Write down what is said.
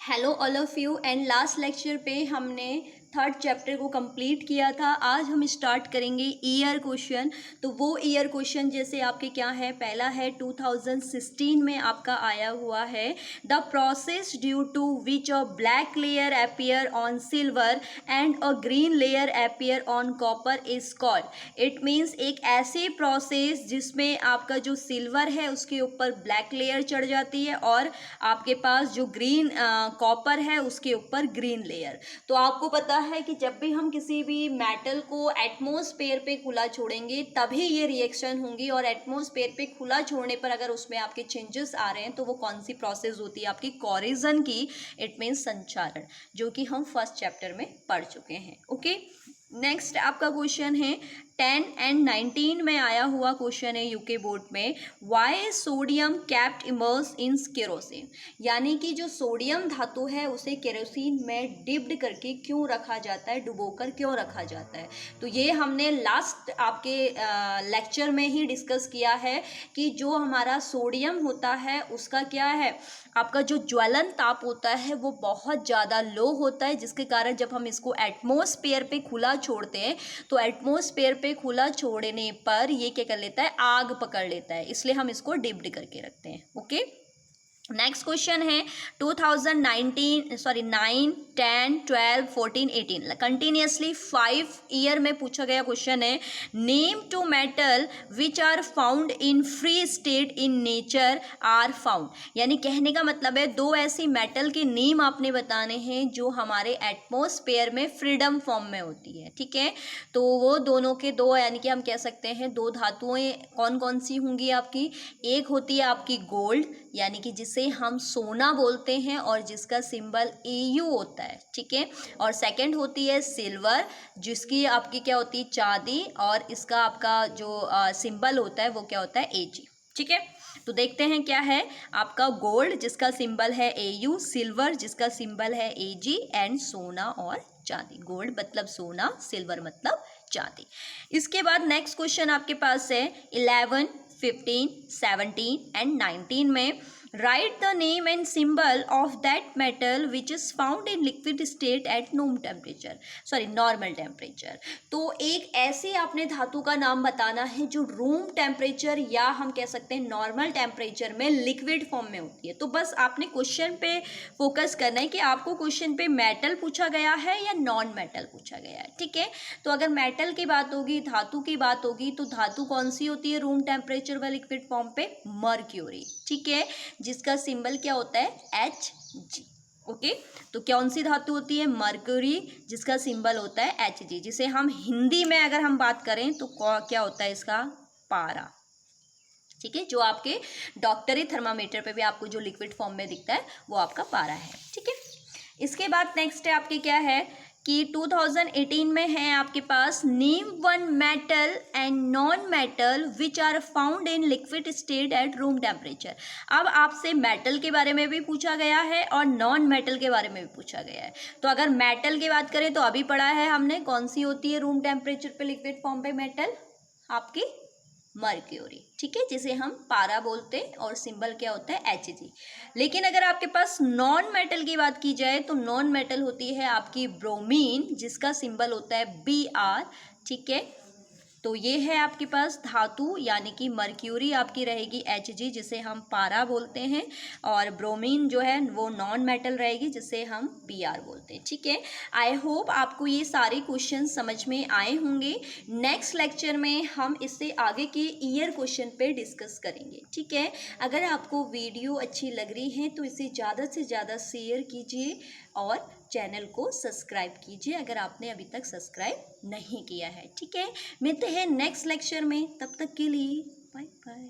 Hello all of you. And last lecture पे हमने third chapter को कंप्लीट किया था। आज हम स्टार्ट करेंगे ईयर क्वेश्चन। तो वो ईयर क्वेश्चन जैसे आपके क्या है, पहला है 2016 में आपका आया हुआ है, the process due to which a black layer appear on silver and a green layer appear on copper is called. It means एक ऐसी प्रोसेस जिसमें आपका जो सिल्वर है उसके ऊपर ब्लैक लेयर चढ़ जाती है और आपके पास जो ग्रीन कॉपर है उसके ऊपर ग्रीन लेयर। तो आपको पता है कि जब भी हम किसी भी मेटल को एटमॉस्फेयर पे खुला छोड़ेंगे तभी ये रिएक्शन होंगी, और एटमॉस्फेयर पे खुला छोड़ने पर अगर उसमें आपके चेंजेस आ रहे हैं तो वो कौन सी प्रोसेस होती है आपकी, कोरिजन की। इट मीन्स संचारण, जो कि हम फर्स्ट चैप्टर में पढ़ चुके हैं। ओके, नेक्स्ट आपका क्वेश्चन है 10 एंड 19 में आया हुआ क्वेश्चन है यूके बोर्ड में, why sodium kept immerse in kerosene. यानी कि जो सोडियम धातु है उसे केरोसिन में डिप्ड करके क्यों रखा जाता है, डुबोकर क्यों रखा जाता है। तो ये हमने लास्ट आपके लेक्चर में ही डिस्कस किया है कि जो हमारा सोडियम होता है उसका क्या है, आपका जो ज्वलन ताप होता है वो बहुत ज़्यादा लो होता है, जिसके कारण जब हम इसको एटमॉस्फेयर पे खुला छोड़ते हैं तो एटमॉस्फेयर पे खुला छोड़ने पर ये क्या कर लेता है, आग पकड़ लेता है, इसलिए हम इसको डिप्ड करके रखते हैं। ओके, नेक्स्ट क्वेश्चन है 2019 सॉरी 9, 10, 12, 14, 18 कंटिन्यूसली 5 ईयर में पूछा गया क्वेश्चन है, name two metal which are found in free state in nature are found. यानी कहने का मतलब है दो ऐसी मेटल के नेम आपने बताने हैं जो हमारे एटमॉस्फेयर में फ्रीडम फॉर्म में होती है। ठीक है, तो वो दोनों के दो, यानी कि हम कह सकते हैं दो धातुएं कौन कौन सी होंगी आपकी, एक होती है आपकी गोल्ड यानी कि जिसे हम सोना बोलते हैं और जिसका सिंबल AU होता है। ठीक है, और सेकंड होती है सिल्वर जिसकी आपकी क्या होती है, चांदी, और इसका आपका जो सिंबल होता है वो क्या होता है, AG। ठीक है, तो देखते हैं क्या है, आपका गोल्ड जिसका सिंबल है AU, सिल्वर जिसका सिंबल है AG, एंड सोना और चांदी। गोल्ड मतलब सोना, सिल्वर मतलब चांदी। इसके बाद नेक्स्ट क्वेश्चन आपके पास है 11, 15, 17 एंड 19 में, right the name and symbol of that metal which is found in liquid state eight normal temperature. तो एक ऐसी आपने धातु का नाम बताना है जो रूम टेम्परेचर या हम कह सकते हैं नॉर्मल टेम्परेचर में लिक्विड फॉर्म में होती है। तो बस आपने क्वेश्चन पे फोकस करना है कि आपको क्वेश्चन पे मेटल पूछा गया है या नॉन मेटल पूछा गया है। ठीक है, तो अगर मेटल की बात होगी, धातु की बात होगी, तो धातु कौन सी होती है रूम टेम्परेचर व लिक्विड फॉर्म पे, मर्क्यूरी। ठीक है, जिसका सिंबल क्या होता है, Hg। ओके, तो कौन सी धातु होती है, मर्क्यूरी, जिसका सिंबल होता है Hg, जिसे हम हिंदी में अगर हम बात करें तो क्या होता है इसका, पारा। ठीक है, जो आपके डॉक्टरी थर्मामीटर पे भी आपको जो लिक्विड फॉर्म में दिखता है वो आपका पारा है। ठीक है, इसके बाद नेक्स्ट है आपके क्या है कि 2018 में है आपके पास, name one metal and non metal which are found in liquid state at room temperature. अब आपसे मेटल के बारे में भी पूछा गया है और नॉन मेटल के बारे में भी पूछा गया है। तो अगर मेटल की बात करें तो अभी पढ़ा है हमने, कौन सी होती है रूम टेम्परेचर पे लिक्विड फॉर्म पे मेटल, आपकी मर्क्यूरी। ठीक है, जिसे हम पारा बोलते हैं और सिंबल क्या होता है, Hg। लेकिन अगर आपके पास नॉन मेटल की बात की जाए तो नॉन मेटल होती है आपकी ब्रोमीन, जिसका सिंबल होता है Br। ठीक है, तो ये है आपके पास धातु, यानी कि मर्क्यूरी आपकी रहेगी Hg, जिसे हम पारा बोलते हैं, और ब्रोमीन जो है वो नॉन मेटल रहेगी जिसे हम Br बोलते हैं। ठीक है, आई होप आपको ये सारे क्वेश्चन समझ में आए होंगे। नेक्स्ट लेक्चर में हम इससे आगे के ईयर क्वेश्चन पे डिस्कस करेंगे। ठीक है, अगर आपको वीडियो अच्छी लग रही है तो इसे ज़्यादा से ज़्यादा शेयर कीजिए और चैनल को सब्सक्राइब कीजिए अगर आपने अभी तक सब्सक्राइब नहीं किया है। ठीक है, मिलते हैं नेक्स्ट लेक्चर में, तब तक के लिए बाय बाय।